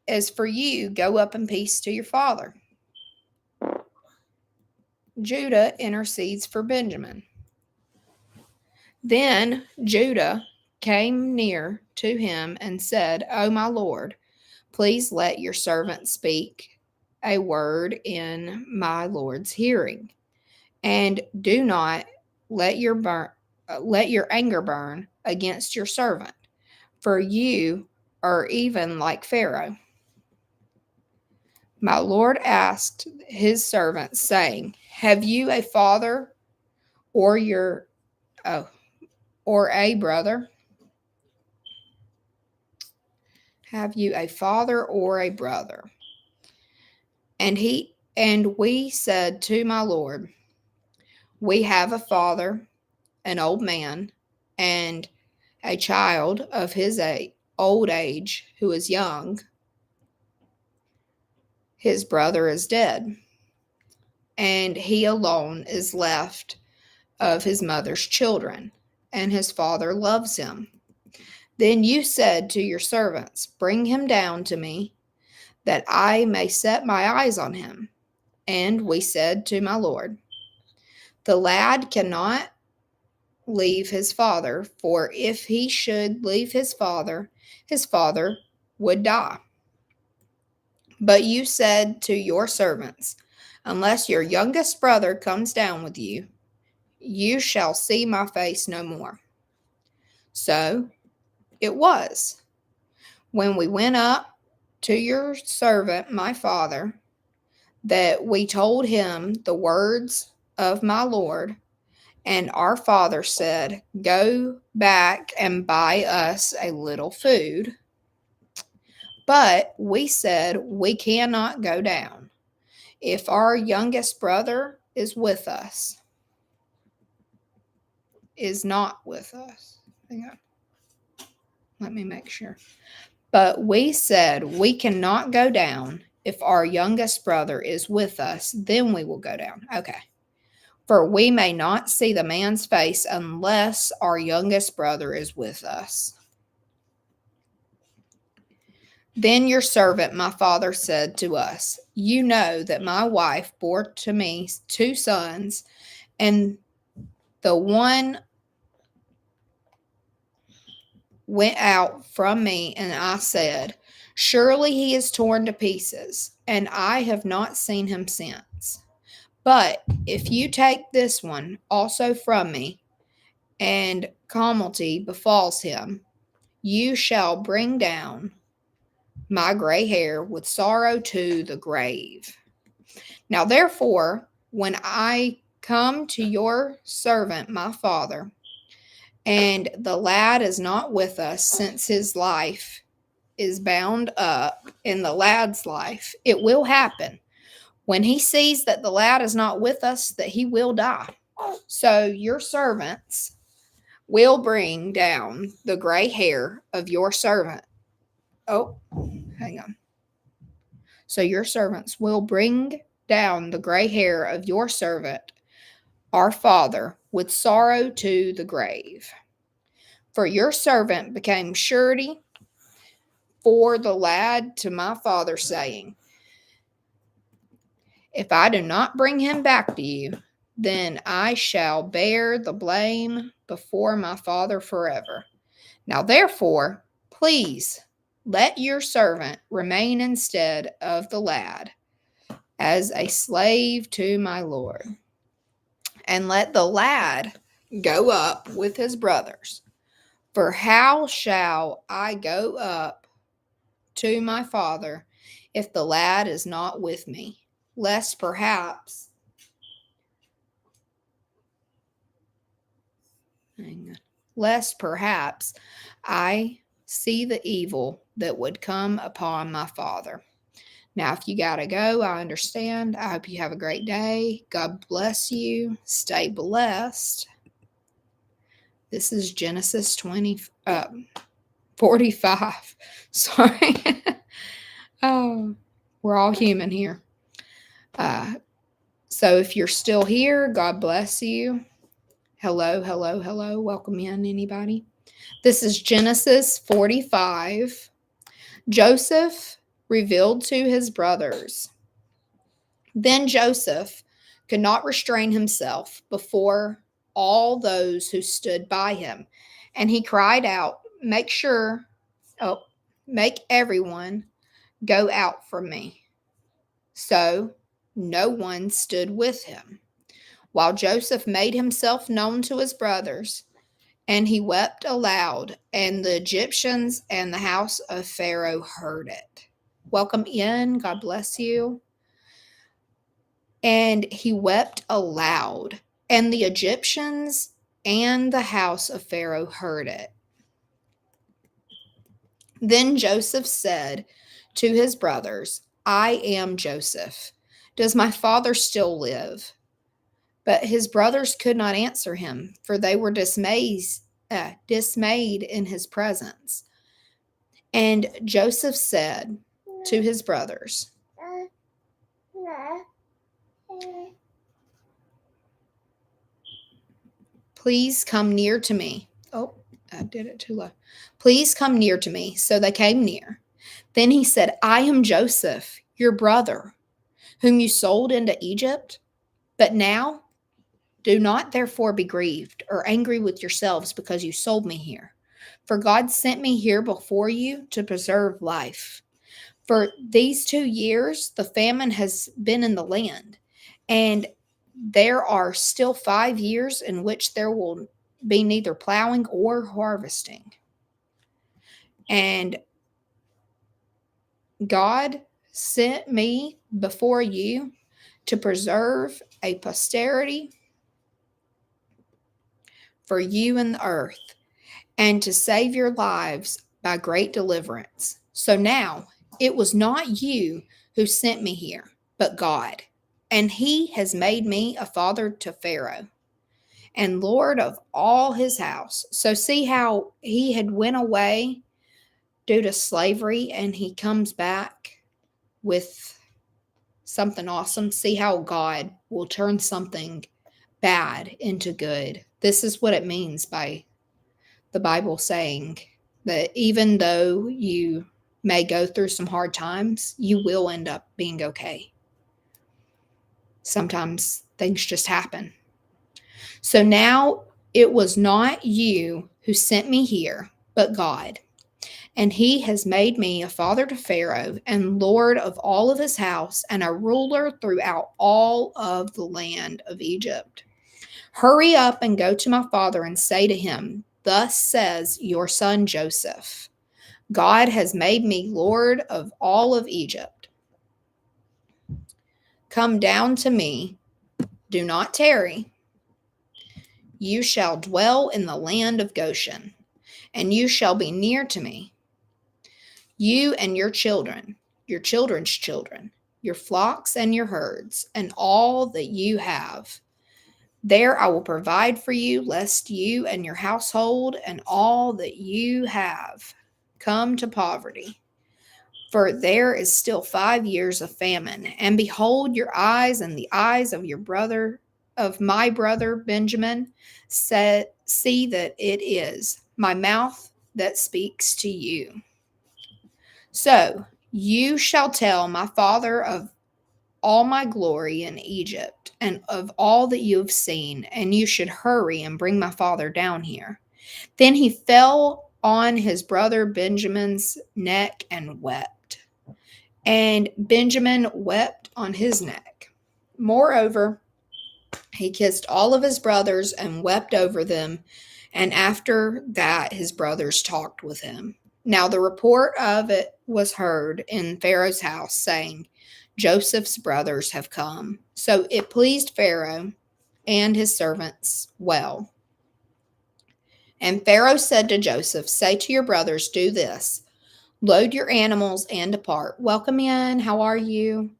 as for you, go up in peace to your father.' Judah intercedes for Benjamin. Then Judah came near to him and said, 'O my Lord, please let your servant speak a word in my Lord's hearing, and do not let your anger burn against your servant, for you are even like Pharaoh.' My Lord asked his servants, saying, 'Have you a father or or a brother? Have you a father or a brother?' And we said to my Lord, 'We have a father, an old man, and a child of his old age who is young. His brother is dead, and he alone is left of his mother's children, and his father loves him. Then you said to your servants, Bring him down to me, that I may set my eyes on him. And we said to my Lord, The lad cannot leave his father, for if he should leave his father would die. But you said to your servants, Unless your youngest brother comes down with you, you shall see my face no more.' So it was, when we went up to your servant my father, that we told him the words of my Lord, and our father said, Go back and buy us a little food. But we said, We cannot go down, if our youngest brother is not with us. Hang on. Let me make sure. But we said, we cannot go down. If our youngest brother is with us, then we will go down. Okay. For we may not see the man's face unless our youngest brother is with us. Then your servant, my father, said to us, you know that my wife bore to me 2 sons, and the one went out from me, and I said, surely he is torn to pieces, and I have not seen him since. But if you take this one also from me, and calamity befalls him, you shall bring down my gray hair with sorrow to the grave. Now, therefore, when I come to your servant, my father, and the lad is not with us, since his life is bound up in the lad's life, it will happen when he sees that the lad is not with us, that he will die. So your servants will bring down the gray hair of your servant. Oh, hang on. So your servants will bring down the gray hair of your servant, our father, with sorrow to the grave. For your servant became surety for the lad to my father, saying, if I do not bring him back to you, then I shall bear the blame before my father forever. Now, therefore, please let your servant remain instead of the lad as a slave to my Lord, and let the lad go up with his brothers. For how shall I go up to my father if the lad is not with me? Lest perhaps I see the evil that would come upon my father. Now, if you got to go, I understand. I hope you have a great day. God bless you. Stay blessed. This is Genesis 45. Sorry. Oh, we're all human here. So if you're still here, God bless you. Hello, hello, hello. Welcome in, anybody. This is Genesis 45. Joseph revealed to his brothers. Then Joseph could not restrain himself before all those who stood by him, and he cried out, make everyone go out from me. So no one stood with him, while Joseph made himself known to his brothers, and he wept aloud, and the Egyptians and the house of Pharaoh heard it. Welcome in. God bless you. And he wept aloud, and the Egyptians and the house of Pharaoh heard it. Then Joseph said to his brothers, I am Joseph. Does my father still live? But his brothers could not answer him, for they were dismayed in his presence. And Joseph said to his brothers, please come near to me. Oh, I did it too low. Please come near to me. So they came near. Then he said, I am Joseph, your brother, whom you sold into Egypt. But now do not therefore be grieved or angry with yourselves because you sold me here. For God sent me here before you to preserve life. For these 2 years, the famine has been in the land, and there are still 5 years in which there will be neither plowing or harvesting. And God sent me before you to preserve a posterity for you in the earth, and to save your lives by great deliverance. So now it was not you who sent me here, but God. And he has made me a father to Pharaoh and Lord of all his house. So see how he had went away due to slavery, and he comes back with something awesome. See how God will turn something bad into good. This is what it means by the Bible saying that even though you may go through some hard times, you will end up being okay. Sometimes things just happen. So now it was not you who sent me here, but God. And he has made me a father to Pharaoh and Lord of all of his house and a ruler throughout all of the land of Egypt. Hurry up and go to my father and say to him, thus says your son Joseph, God has made me Lord of all of Egypt. Come down to me, do not tarry. You shall dwell in the land of Goshen, and you shall be near to me. You and your children's children, your flocks and your herds, and all that you have. There I will provide for you, lest you and your household and all that you have come to poverty. For there is still 5 years of famine, and behold, your eyes and the eyes of my brother Benjamin, see that it is my mouth that speaks to you. So you shall tell my father of all my glory in Egypt and of all that you have seen, and you should hurry and bring my father down here. Then he fell on his brother Benjamin's neck and wept. And Benjamin wept on his neck. Moreover, he kissed all of his brothers and wept over them. And after that, his brothers talked with him. Now the report of it was heard in Pharaoh's house, saying, Joseph's brothers have come. So it pleased Pharaoh and his servants well. And Pharaoh said to Joseph, say to your brothers, do this. Load your animals and depart. Welcome in. How are you?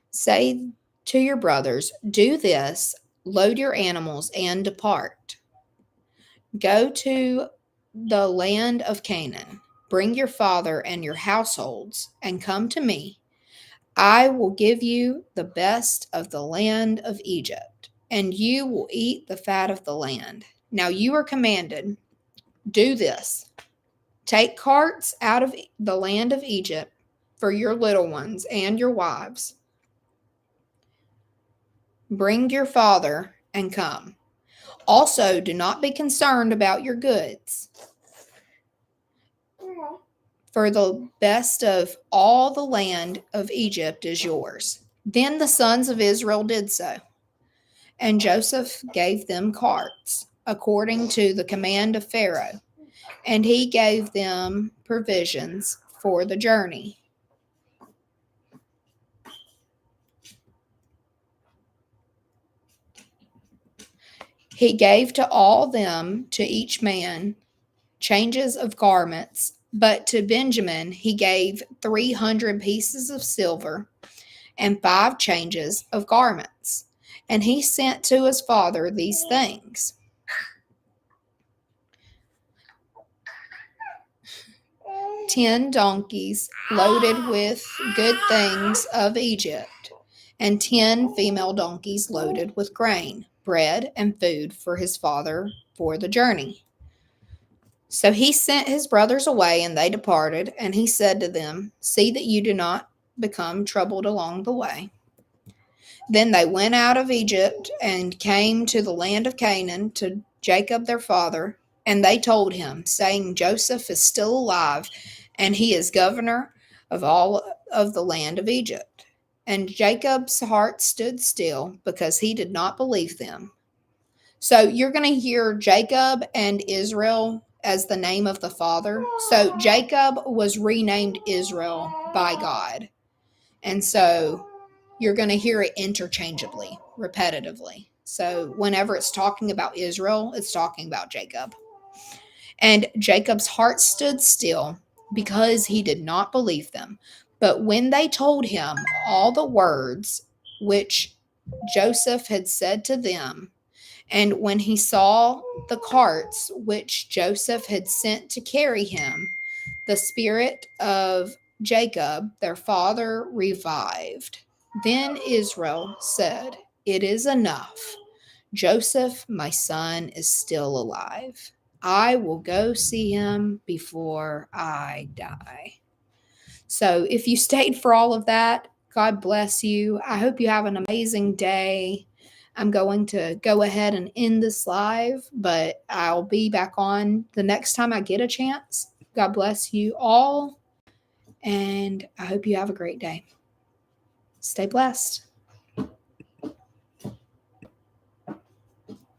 Say to your brothers, do this. Load your animals and depart. Go to the land of Canaan. Bring your father and your households and come to me. I will give you the best of the land of Egypt, and you will eat the fat of the land. Now you are commanded, do this. Take carts out of the land of Egypt for your little ones and your wives. Bring your father and come. Also, do not be concerned about your goods, for the best of all the land of Egypt is yours. Then the sons of Israel did so, and Joseph gave them carts, according to the command of Pharaoh, and he gave them provisions for the journey. He gave to all them, to each man, changes of garments, but to Benjamin he gave 300 pieces of silver and 5 changes of garments. And he sent to his father these things. "10 donkeys loaded with good things of Egypt, and 10 female donkeys loaded with grain, bread, and food for his father for the journey. So he sent his brothers away, and they departed. And he said to them, see that you do not become troubled along the way. Then they went out of Egypt and came to the land of Canaan, to Jacob their father. And they told him, saying, Joseph is still alive, and he is governor of all of the land of Egypt. And Jacob's heart stood still, because he did not believe them." So you're going to hear Jacob and Israel as the name of the father. So Jacob was renamed Israel by God. And so you're going to hear it interchangeably, repetitively. So whenever it's talking about Israel, it's talking about Jacob. And Jacob's heart stood still, because he did not believe them. But when they told him all the words which Joseph had said to them, and when he saw the carts which Joseph had sent to carry him, The spirit of Jacob, their father, revived. Then Israel said, "It is enough. Joseph, my son, is still alive. I will go see him before I die." So if you stayed for all of that, God bless you. I hope you have an amazing day. I'm going to go ahead and end this live, but I'll be back on the next time I get a chance. God bless you all, and I hope you have a great day. Stay blessed.